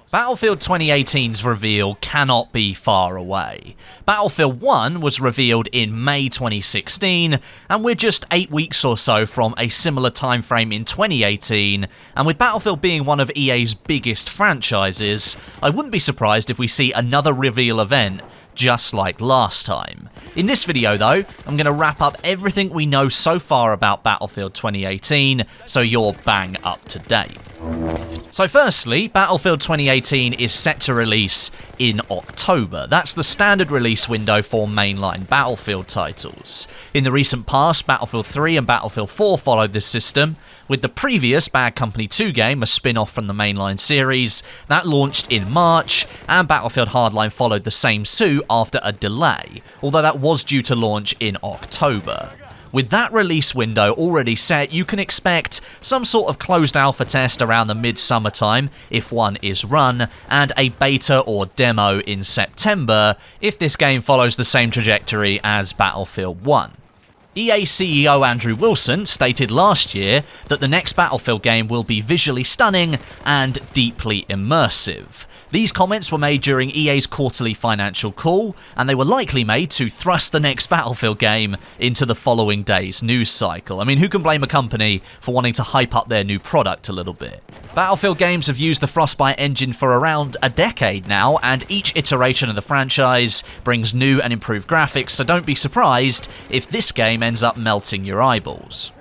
Battlefield 2018's reveal cannot be far away. Battlefield 1 was revealed in May 2016, and we're just 8 weeks or so from a similar time frame in 2018, and with Battlefield being one of EA's biggest franchises, I wouldn't be surprised if we see another reveal event just like last time. In this video though, I'm going to wrap up everything we know so far about Battlefield 2018, so you're bang up to date. So firstly, Battlefield 2018 is set to release in October. That's the standard release window for mainline Battlefield titles. In the recent past, Battlefield 3 and Battlefield 4 followed this system, with the previous Bad Company 2 game, a spin-off from the mainline series, that launched in March, and Battlefield Hardline followed the same suit after a delay, although that was due to launch in October. With that release window already set, you can expect some sort of closed alpha test around the mid-summer time, if one is run, and a beta or demo in September, if this game follows the same trajectory as Battlefield 1. EA CEO Andrew Wilson stated last year that the next Battlefield game will be visually stunning and deeply immersive. These comments were made during EA's quarterly financial call, and they were likely made to thrust the next Battlefield game into the following day's news cycle. I mean, who can blame a company for wanting to hype up their new product a little bit? Battlefield games have used the Frostbite engine for around a decade now, and each iteration of the franchise brings new and improved graphics, so don't be surprised if this game ends up melting your eyeballs.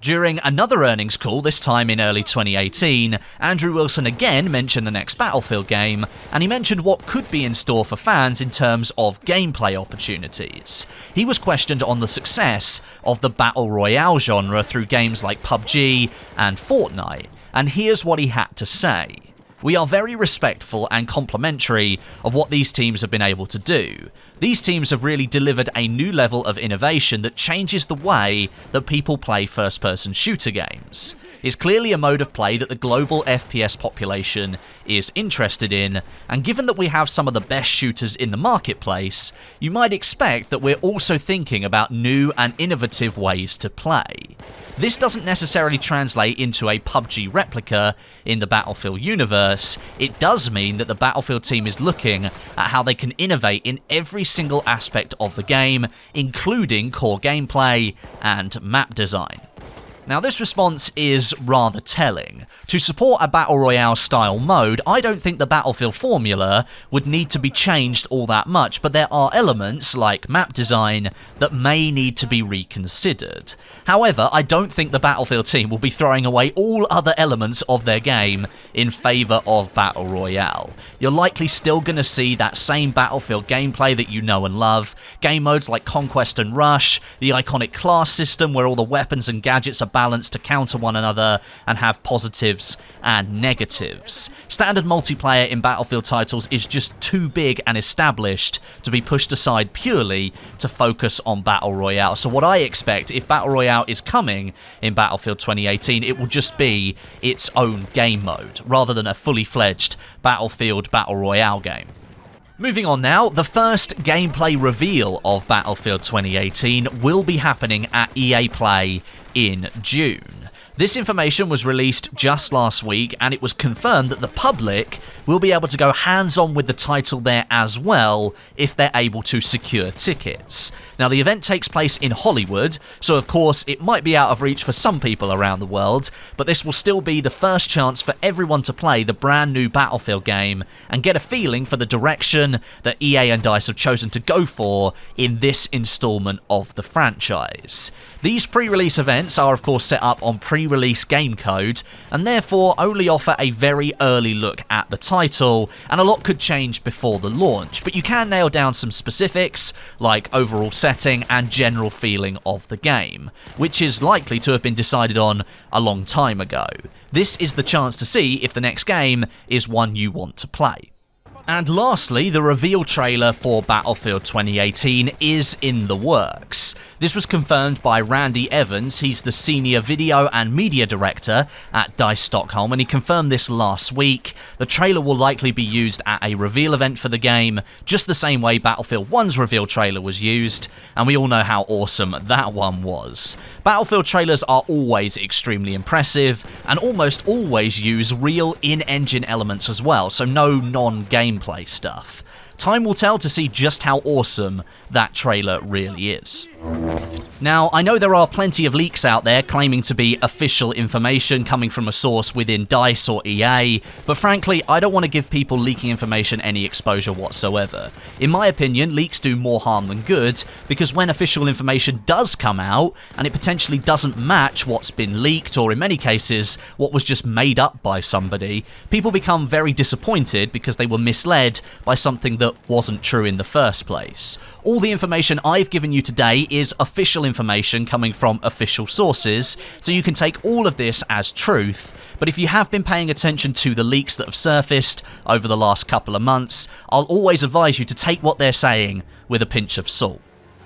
During another earnings call, this time in early 2018, Andrew Wilson again mentioned the next Battlefield game, and he mentioned what could be in store for fans in terms of gameplay opportunities. He was questioned on the success of the Battle Royale genre through games like PUBG and Fortnite, and here's what he had to say. "We are very respectful and complimentary of what these teams have been able to do. These teams have really delivered a new level of innovation that changes the way that people play first-person shooter games. It's clearly a mode of play that the global FPS population is interested in, and given that we have some of the best shooters in the marketplace, you might expect that we're also thinking about new and innovative ways to play. This doesn't necessarily translate into a PUBG replica in the Battlefield universe. It does mean that the Battlefield team is looking at how they can innovate in every single aspect of the game, including core gameplay and map design." Now, this response is rather telling. To support a Battle Royale style mode, I don't think the Battlefield formula would need to be changed all that much, but there are elements, like map design, that may need to be reconsidered. However, I don't think the Battlefield team will be throwing away all other elements of their game in favour of Battle Royale. You're likely still going to see that same Battlefield gameplay that you know and love, game modes like Conquest and Rush, the iconic class system where all the weapons and gadgets are balanced to counter one another and have positives and negatives. Standard multiplayer in Battlefield titles is just too big and established to be pushed aside purely to focus on Battle Royale. So what I expect, if Battle Royale is coming in Battlefield 2018, it will just be its own game mode, rather than a fully fledged Battlefield Battle Royale game. Moving on now, the first gameplay reveal of Battlefield 2018 will be happening at EA Play in June. This information was released just last week, and it was confirmed that the public will be able to go hands-on with the title there as well if they're able to secure tickets. Now, the event takes place in Hollywood, so of course it might be out of reach for some people around the world, but this will still be the first chance for everyone to play the brand new Battlefield game and get a feeling for the direction that EA and DICE have chosen to go for in this installment of the franchise. These pre-release events are of course set up on pre-release game code, and therefore only offer a very early look at the title, and a lot could change before the launch, but you can nail down some specifics like overall setting and general feeling of the game, which is likely to have been decided on a long time ago. This is the chance to see if the next game is one you want to play. And lastly, the reveal trailer for Battlefield 2018 is in the works. This was confirmed by Randy Evans. He's the senior video and media director at DICE Stockholm, and he confirmed this last week. The trailer will likely be used at a reveal event for the game, just the same way Battlefield 1's reveal trailer was used, and we all know how awesome that one was. Battlefield trailers are always extremely impressive, and almost always use real in-engine elements as well, so no non-gameplay stuff. Time will tell to see just how awesome that trailer really is. Now, I know there are plenty of leaks out there claiming to be official information coming from a source within DICE or EA, but frankly, I don't want to give people leaking information any exposure whatsoever. In my opinion, leaks do more harm than good, because when official information does come out, and it potentially doesn't match what's been leaked, or in many cases, what was just made up by somebody, people become very disappointed because they were misled by something that wasn't true in the first place. All the information I've given you today is official information coming from official sources, so you can take all of this as truth. But if you have been paying attention to the leaks that have surfaced over the last couple of months, I'll always advise you to take what they're saying with a pinch of salt.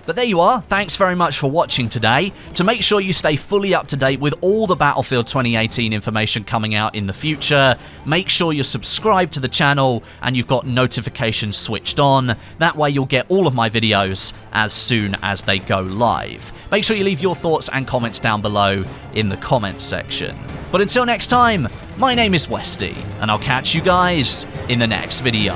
But there you are, thanks very much for watching today. To make sure you stay fully up to date with all the Battlefield 2018 information coming out in the future, make sure you're subscribed to the channel and you've got notifications switched on. That way you'll get all of my videos as soon as they go live. Make sure you leave your thoughts and comments down below in the comments section. But until next time, my name is Westie, and I'll catch you guys in the next video.